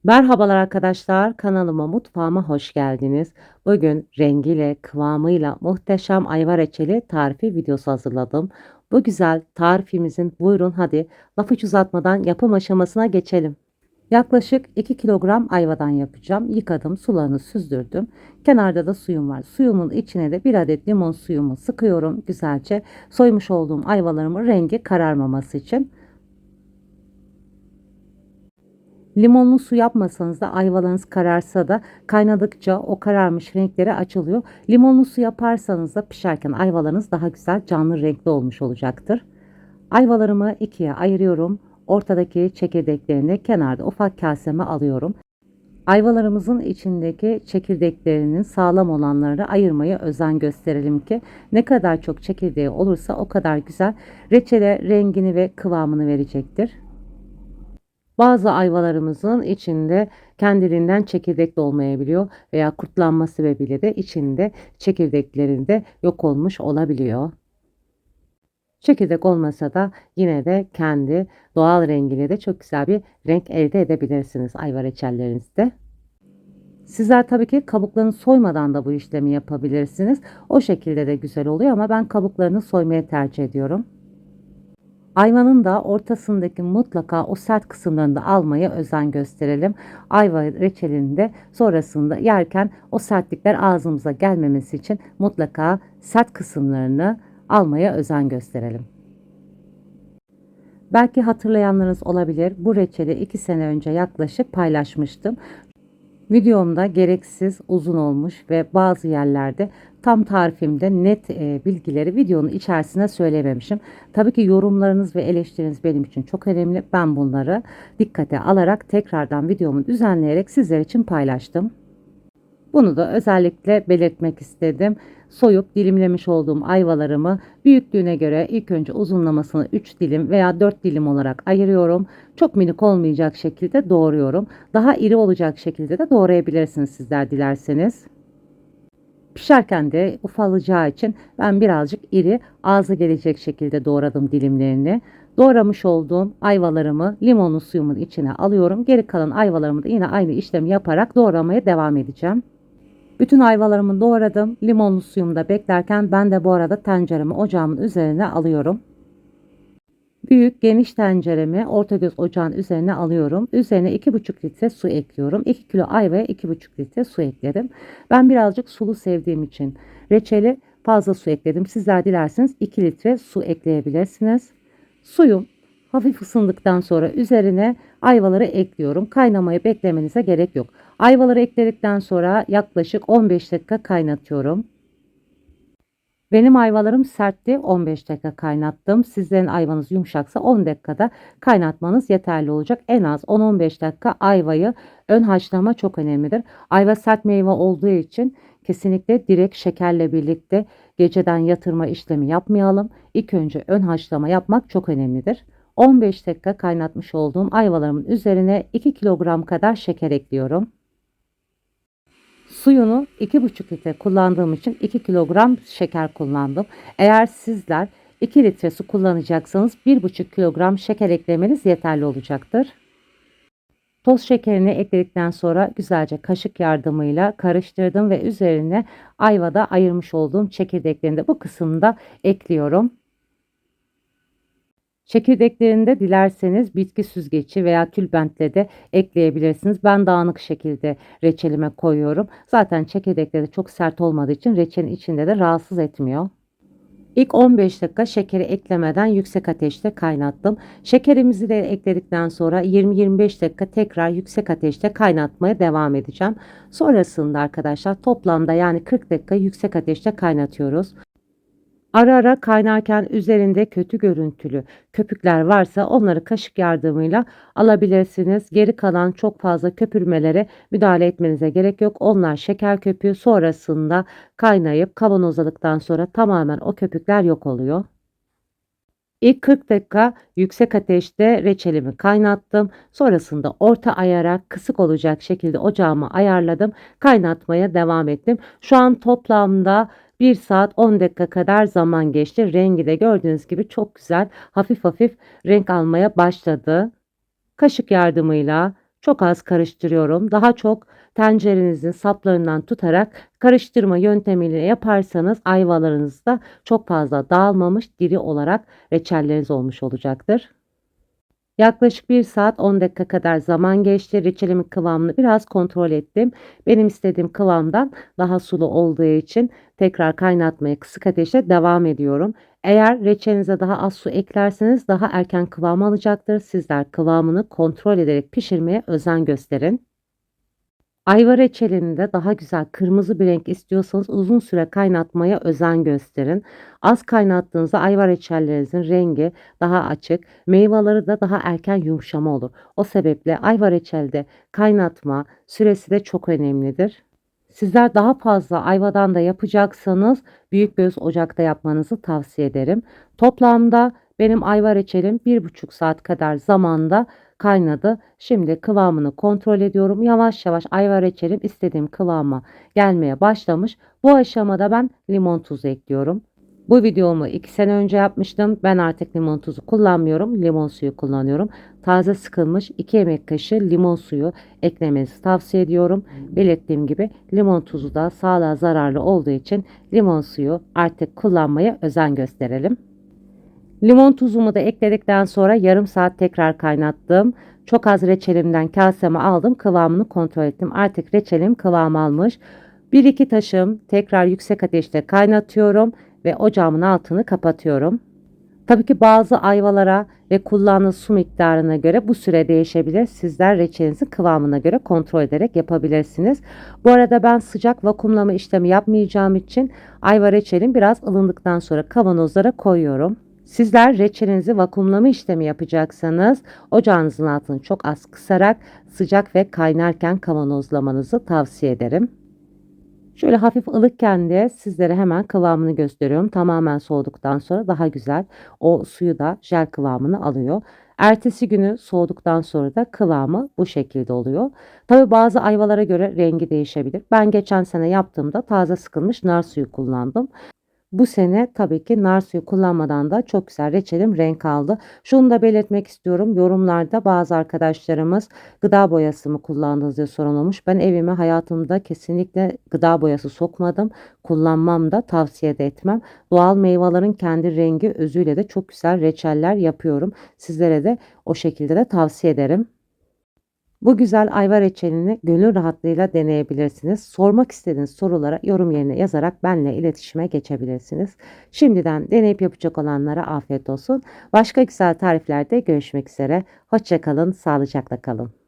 Merhabalar arkadaşlar, kanalıma, mutfağıma hoş geldiniz. Bugün rengiyle, kıvamıyla muhteşem ayva reçeli tarifi videosu hazırladım. Bu güzel tarifimizin buyurun hadi laf hiç uzatmadan yapım aşamasına geçelim. Yaklaşık 2 kilogram ayvadan yapacağım. Yıkadım, sularını süzdürdüm. Kenarda da suyum var. Suyumun içine de 1 adet limon suyumu sıkıyorum güzelce. Soymuş olduğum ayvalarımın rengi kararmaması için. Limonlu su yapmasanız da ayvalarınız kararsa da kaynadıkça o kararmış renkleri açılıyor. Limonlu su yaparsanız da pişerken ayvalarınız daha güzel canlı renkli olmuş olacaktır. Ayvalarımı ikiye ayırıyorum. Ortadaki çekirdeklerini kenarda ufak kaseme alıyorum. Ayvalarımızın içindeki çekirdeklerinin sağlam olanları ayırmaya özen gösterelim ki ne kadar çok çekirdeği olursa o kadar güzel reçele rengini ve kıvamını verecektir. Bazı ayvalarımızın içinde kendiliğinden çekirdek de olmayabiliyor veya kurtlanma sebebiyle de içinde çekirdeklerinde yok olmuş olabiliyor. Çekirdek olmasa da yine de kendi doğal rengiyle de çok güzel bir renk elde edebilirsiniz ayva reçellerinizde. Sizler tabii ki kabuklarını soymadan da bu işlemi yapabilirsiniz. O şekilde de güzel oluyor ama ben kabuklarını soymayı tercih ediyorum. Ayvanın da ortasındaki mutlaka o sert kısımlarını da almaya özen gösterelim. Ayva reçelinde sonrasında yerken o sertlikler ağzımıza gelmemesi için mutlaka sert kısımlarını almaya özen gösterelim. Belki hatırlayanlarınız olabilir. Bu reçeli 2 sene önce yaklaşık paylaşmıştım. Videomda gereksiz uzun olmuş ve bazı yerlerde tam tarifimde net bilgileri videonun içerisine söylememişim. Tabii ki yorumlarınız ve eleştiriniz benim için çok önemli. Ben bunları dikkate alarak tekrardan videomu düzenleyerek sizler için paylaştım. Bunu da özellikle belirtmek istedim. Soyup dilimlemiş olduğum ayvalarımı büyüklüğüne göre ilk önce uzunlamasını 3 dilim veya 4 dilim olarak ayırıyorum. Çok minik olmayacak şekilde doğruyorum. Daha iri olacak şekilde de doğrayabilirsiniz sizler dilerseniz. Pişerken de ufalacağı için ben birazcık iri ağza gelecek şekilde doğradım dilimlerini. Doğramış olduğum ayvalarımı limonlu suyumun içine alıyorum. Geri kalan ayvalarımı da yine aynı işlemi yaparak doğramaya devam edeceğim. Bütün ayvalarımı doğradım. Limonlu suyumda beklerken ben de bu arada tenceremi ocağımın üzerine alıyorum. Büyük geniş tenceremi ortagöz ocağın üzerine alıyorum. Üzerine 2,5 litre su ekliyorum. 2 kilo ayvaya 2,5 litre su ekledim. Ben birazcık sulu sevdiğim için reçeli fazla su ekledim. Sizler dilerseniz 2 litre su ekleyebilirsiniz. Suyum hafif ısındıktan sonra üzerine ayvaları ekliyorum. Kaynamayı beklemenize gerek yok. Ayvaları ekledikten sonra yaklaşık 15 dakika kaynatıyorum. Benim ayvalarım sertti. 15 dakika kaynattım. Sizlerin ayvanız yumuşaksa 10 dakikada kaynatmanız yeterli olacak. En az 10-15 dakika ayvayı ön haşlama çok önemlidir. Ayva sert meyve olduğu için kesinlikle direkt şekerle birlikte geceden yatırma işlemi yapmayalım. İlk önce ön haşlama yapmak çok önemlidir. 15 dakika kaynatmış olduğum ayvalarımın üzerine 2 kilogram kadar şeker ekliyorum. Suyunu 2,5 litre kullandığım için 2 kilogram şeker kullandım. Eğer sizler 2 litre su kullanacaksanız 1,5 kilogram şeker eklemeniz yeterli olacaktır. Toz şekerini ekledikten sonra güzelce kaşık yardımıyla karıştırdım ve üzerine ayvada ayırmış olduğum çekirdeklerini de bu kısımda ekliyorum. Çekirdeklerini de dilerseniz bitki süzgeci veya tülbentle de ekleyebilirsiniz. Ben dağınık şekilde reçelime koyuyorum. Zaten çekirdekleri çok sert olmadığı için reçelin içinde de rahatsız etmiyor. İlk 15 dakika şekeri eklemeden yüksek ateşte kaynattım. Şekerimizi de ekledikten sonra 20-25 dakika tekrar yüksek ateşte kaynatmaya devam edeceğim. Sonrasında arkadaşlar toplamda yani 40 dakika yüksek ateşte kaynatıyoruz. Ara ara kaynarken üzerinde kötü görüntülü köpükler varsa onları kaşık yardımıyla alabilirsiniz. Geri kalan çok fazla köpürmelere müdahale etmenize gerek yok. Onlar şeker köpüğü sonrasında kaynayıp kavanozladıktan sonra tamamen o köpükler yok oluyor. İlk 40 dakika yüksek ateşte reçelimi kaynattım. Sonrasında orta ayara kısık olacak şekilde ocağımı ayarladım. Kaynatmaya devam ettim. Şu an toplamda 1 saat 10 dakika kadar zaman geçti. Rengi de gördüğünüz gibi çok güzel hafif hafif renk almaya başladı. Kaşık yardımıyla Çok az karıştırıyorum. Daha çok tencerenizin saplarından tutarak karıştırma yöntemiyle yaparsanız ayvalarınızda çok fazla dağılmamış diri olarak reçelleriniz olmuş olacaktır. Yaklaşık 1 saat 10 dakika kadar zaman geçti. Reçelimin kıvamını biraz kontrol ettim. Benim istediğim kıvamdan daha sulu olduğu için tekrar kaynatmaya kısık ateşte devam ediyorum. Eğer reçelinize daha az su eklerseniz daha erken kıvam alacaktır. Sizler kıvamını kontrol ederek pişirmeye özen gösterin. Ayva reçelini de daha güzel kırmızı bir renk istiyorsanız uzun süre kaynatmaya özen gösterin. Az kaynattığınızda ayva reçellerinizin rengi daha açık, meyveleri de daha erken yumuşama olur. O sebeple ayva reçelde kaynatma süresi de çok önemlidir. Sizler daha fazla ayvadan da yapacaksanız büyük bir ocakta yapmanızı tavsiye ederim. Toplamda benim ayva reçelim 1,5 saat kadar zamanda kaynadı. Şimdi kıvamını kontrol ediyorum. Yavaş yavaş ayva reçelim istediğim kıvama gelmeye başlamış. Bu aşamada ben limon tuzu ekliyorum. Bu videomu 2 sene önce yapmıştım. Ben artık limon tuzu kullanmıyorum. Limon suyu kullanıyorum. Taze sıkılmış 2 yemek kaşığı limon suyu eklemenizi tavsiye ediyorum. Belirttiğim gibi limon tuzu da sağlığa zararlı olduğu için limon suyu artık kullanmaya özen gösterelim. Limon tuzumu da ekledikten sonra yarım saat tekrar kaynattım. Çok az reçelimden kaseme aldım. Kıvamını kontrol ettim. Artık reçelim kıvam almış. 1-2 taşım tekrar yüksek ateşte kaynatıyorum ve ocağımın altını kapatıyorum. Tabii ki bazı ayvalara ve kullandığınız su miktarına göre bu süre değişebilir. Sizler reçelinizin kıvamına göre kontrol ederek yapabilirsiniz. Bu arada ben sıcak vakumlama işlemi yapmayacağım için ayva reçelim biraz ılındıktan sonra kavanozlara koyuyorum. Sizler reçelinizi vakumlama işlemi yapacaksanız ocağınızın altını çok az kısarak sıcak ve kaynarken kavanozlamanızı tavsiye ederim. Şöyle hafif ılıkken de sizlere hemen kıvamını gösteriyorum. Tamamen soğuduktan sonra daha güzel o suyu da jel kıvamını alıyor. Ertesi günü soğuduktan sonra da kıvamı bu şekilde oluyor. Tabi bazı ayvalara göre rengi değişebilir. Ben geçen sene yaptığımda taze sıkılmış nar suyu kullandım. Bu sene tabii ki nar suyu kullanmadan da çok güzel reçelim renk aldı. Şunu da belirtmek istiyorum. Yorumlarda bazı arkadaşlarımız gıda boyası mı kullandınız diye sorun olmuş. Ben evime hayatımda kesinlikle gıda boyası sokmadım. Kullanmam da tavsiye de etmem. Doğal meyvelerin kendi rengi özüyle de çok güzel reçeller yapıyorum. Sizlere de o şekilde de tavsiye ederim. Bu güzel ayva reçelini gönül rahatlığıyla deneyebilirsiniz. Sormak istediğiniz sorulara yorum yerine yazarak benimle iletişime geçebilirsiniz. Şimdiden deneyip yapacak olanlara afiyet olsun. Başka güzel tariflerde görüşmek üzere. Hoşça kalın, sağlıcakla kalın.